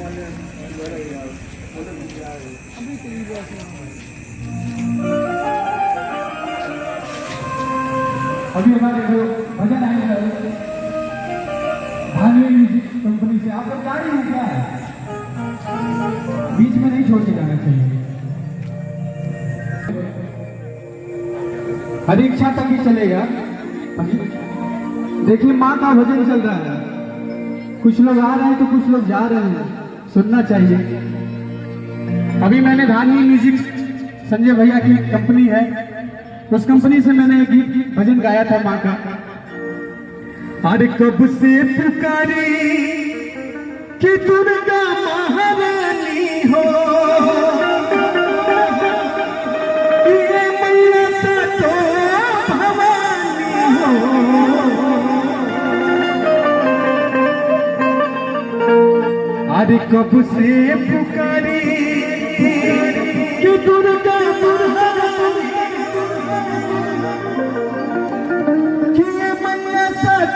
अभी हमारे जो भजन आएंगे धानवी म्यूजिक कंपनी से, आप लोग जा रहे हैं क्या? बीच में नहीं छोड़ के जाना चाहिए, हर इच्छा तक ही चलेगा। देखिए माँ का भजन चल रहा है, कुछ लोग आ रहे हैं तो कुछ लोग जा रहे हैं, सुनना चाहिए। अभी मैंने धानवी म्यूजिक संजय भैया की कंपनी है, उस कंपनी से मैंने एक गीत भजन गाया था माँ का। अरे कब से पुकारी कि दुर्गा महारानी हो, ये मैया तो भवानी हो। अरे कब से पुकारी कि दुर्गा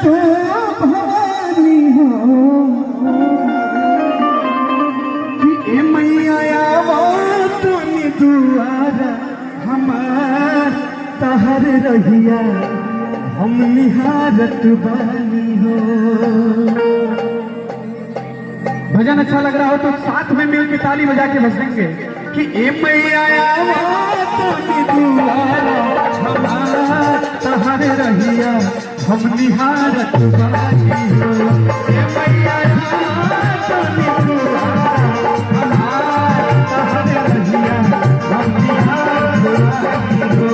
तो भवानी हो, कि ए मैया आवो तो दुआरा हमार तहर रहिया हम निहारत बानी हो। भजन अच्छा लग रहा हो तो साथ में मिल के ताली बजा के बजेंगे कि ए मैया आवो तो दुआरा हमार तहर रहिया हम निहारत बानी हो। ए मैया तो हमार तहर रहिया हम निहारत बानी हो।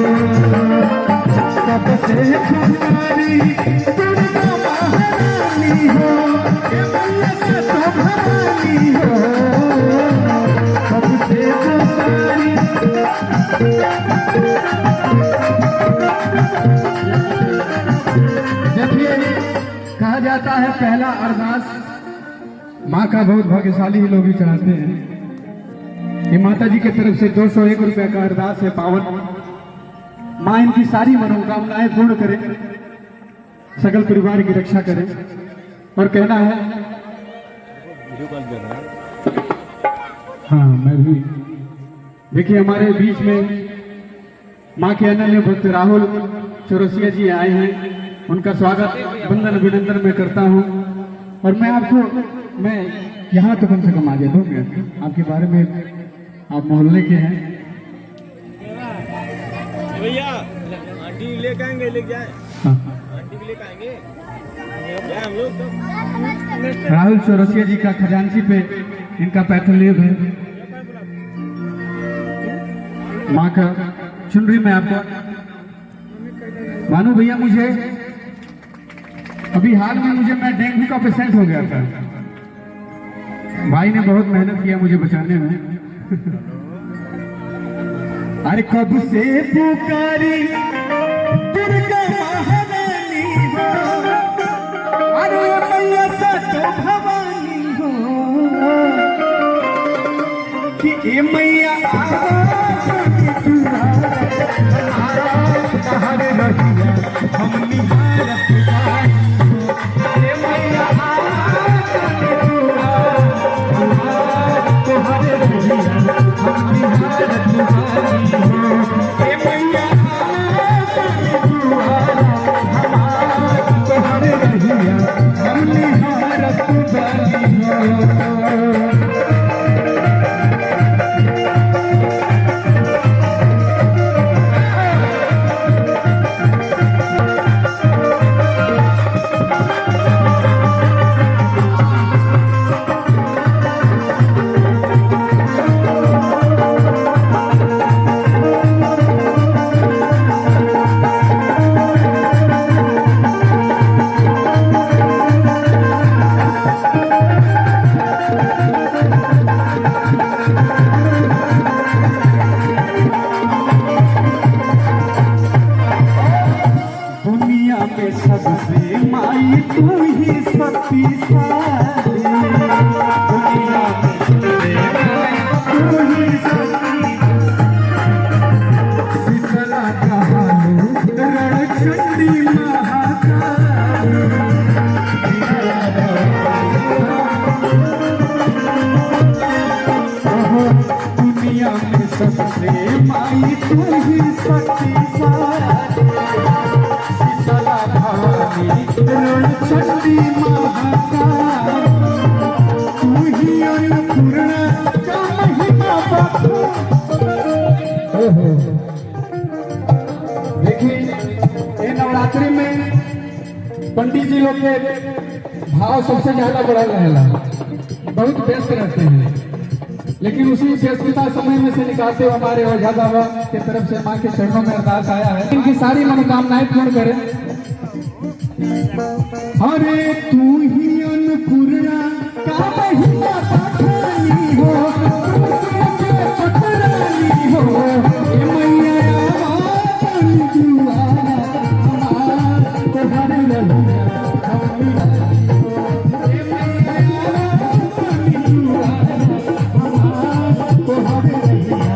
कब से पुकारी दुर्गा महारानी हो, ए मैया तो भवानी हो। कब से पुकारी कहा जाता है पहला अरदास माँ का बहुत भाग्यशाली लोग ही चढ़ाते हैं। ये माता जी की तरफ से 201 रुपए का अरदास है पावन। माँ इनकी सारी मनोकामनाएं पूर्ण करे, सकल परिवार की रक्षा करे। और कहना है हाँ मैं भी देखिए हमारे बीच में माँ के अनन्य भक्त राहुल चौरसिया जी आए हैं, उनका स्वागत वंदन अभिनंदन मैं करता हूं। और मैं यहाँ तो कम से कम आ गया 2 मिनट आपके बारे में, आप मोहल्ले के हैं। भैया आंटी लेके आएंगे, लेके जाए आंटी भी लेके आएंगे हम लोग तो। राहुल चौरसिया जी का खजांची पे इनका पैथोलेब है। माँ का चुनरी में आपको मानो भैया, मुझे अभी हाल में मैं डेंगू का पेशेंट हो गया था। भाई ने बहुत मेहनत किया मुझे बचाने में। अरे कब से पुकारी दुर्गा महारानी हो, अरे मैया तो भवानी हो, कि ए मैया तहर रहिया हम निहारत बानी हो। ए मैया तोहर रहिया हम निहारत बानी हो। ए मैया तोहर रहिया हम निहारत बानी हो। सबसे माई तू ही शक्तिशाली शीतला भवानी रण चंडी महाकाली तू ही अन्नपूर्णा का महिमा बापू। देखिए ये नवरात्रि में पंडित जी लोग के भाव सबसे ज्यादा बढ़ा रहेला, बहुत व्यस्त रहते हैं, लेकिन उसी व्यस्तता समय में से निकालते हुए हमारे ओझा बाबा के तरफ से माँ के चरणों में अरदास आया है, इनकी सारी मनोकामनाएं पूर्ण करें। अरे तू ही अन्नपूर्णा का महिमा बखानी हो, तुमसे पटरानी हो, ये मैया आवाज़ दुआरा हमार तोहर रहिया हमनी ये मैया आवाज़ दुआरा हमार तोहर रहिया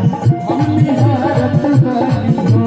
हमनी हारत बानी हो।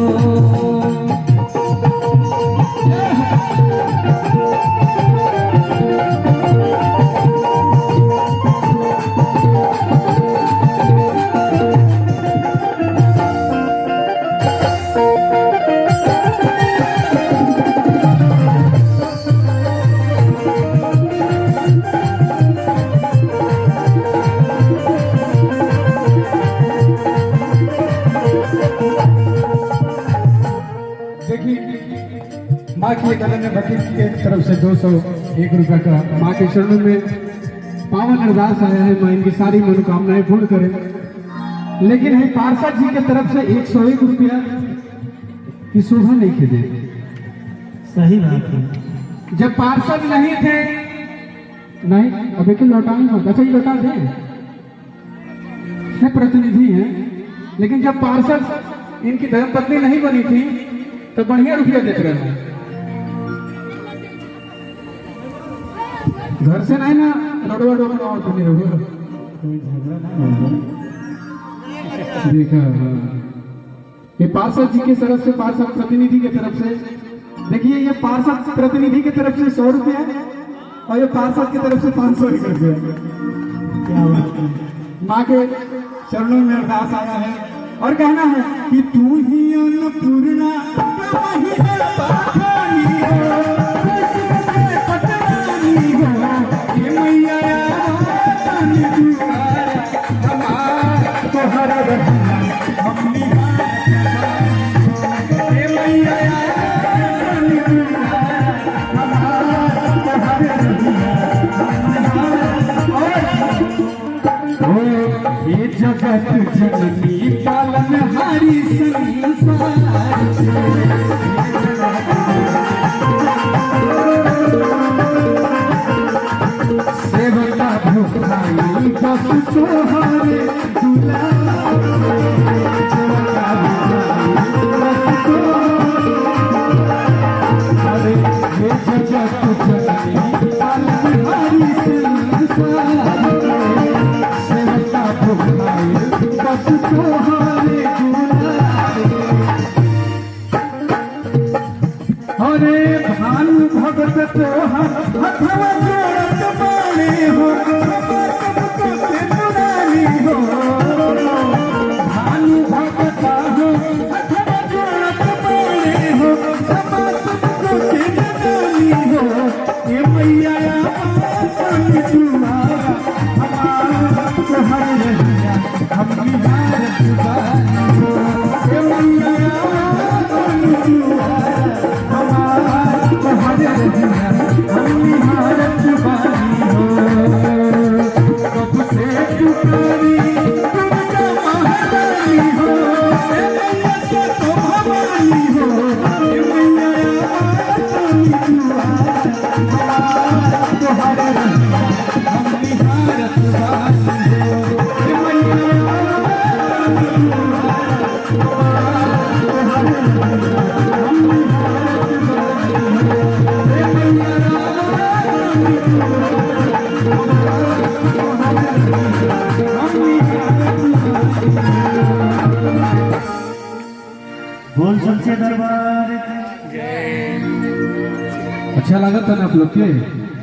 माँ की कदम में भक्ति की तरफ से 201 रुपए का माँ के चरणों में पावन अरदास आया है, माँ इनकी सारी मनोकामनाएं पूर्ण करें। लेकिन है पार्षद जी की तरफ से 101 रुपया की शोभा नहीं खिले। सही बात है। जब पार्षद नहीं थे, नहीं अब एक लौटाने मत, अच्छा लौटा दें, प्रतिनिधि हैं, लेकिन जब पार्षद इनकी धर्मपत्नी नहीं बनी थी तो बढ़िया रुपया देते रहे। घर से नहीं ना रोडवा और तो नहीं रहो कोई झगड़ा नहीं होगा। देखा ये पार्षद जी की तरफ से, पार्षद प्रतिनिधि की तरफ से, देखिए ये पार्षद प्रतिनिधि की तरफ से 100 रुपया और ये पार्षद की तरफ से 500 रुपया। क्या बात है। माँ के चरणों में अरदास आया है और कहना है कि तू ही अन्नपूर्णा का महिमा बखानी हो, तुमसे पटरानी हो, ये मैया आवाज़ दुआरा हमार तोहर रहिया हमनी ये मैया आवाज़ दुआरा हमार तोहर रहिया हमनी ये जगत जननी पालनहारी संसार सेवका भुखाई बस तोहारे दुलार सेवका भुखाई बस अरे ये जगत जननी पालनहारी संसार सेवका भुखाई बस तोहारे दुलार। अरे भानु भगत तोहर हथवा जोड़त बाणे हो, सबको से पुरानी हो, भानु भगत हो हथवा जोड़त बाणे हो, सबको से पुरानी हो, ये मैया आवाज़ दुआरा हमार तोहर रहिया हमनी हारत बानी हो, ये मैया आवाज़ दुआरा हमार तोहर रहिया हमनी हारत बानी हो। कब से पुकारी तुमका महारानी हो, ए मैया से तो भवानी हो, ए मैया आवाज़ दुआरा हमार तोहर रहिया हमनी हारत बानी हो, ए मैया आवाज़ दुआरा हमार तोहर रहिया हमनी हारत बानी हो, ए मैया बोल सच्चे दरबार। अच्छा लगा था ना आप लोग के?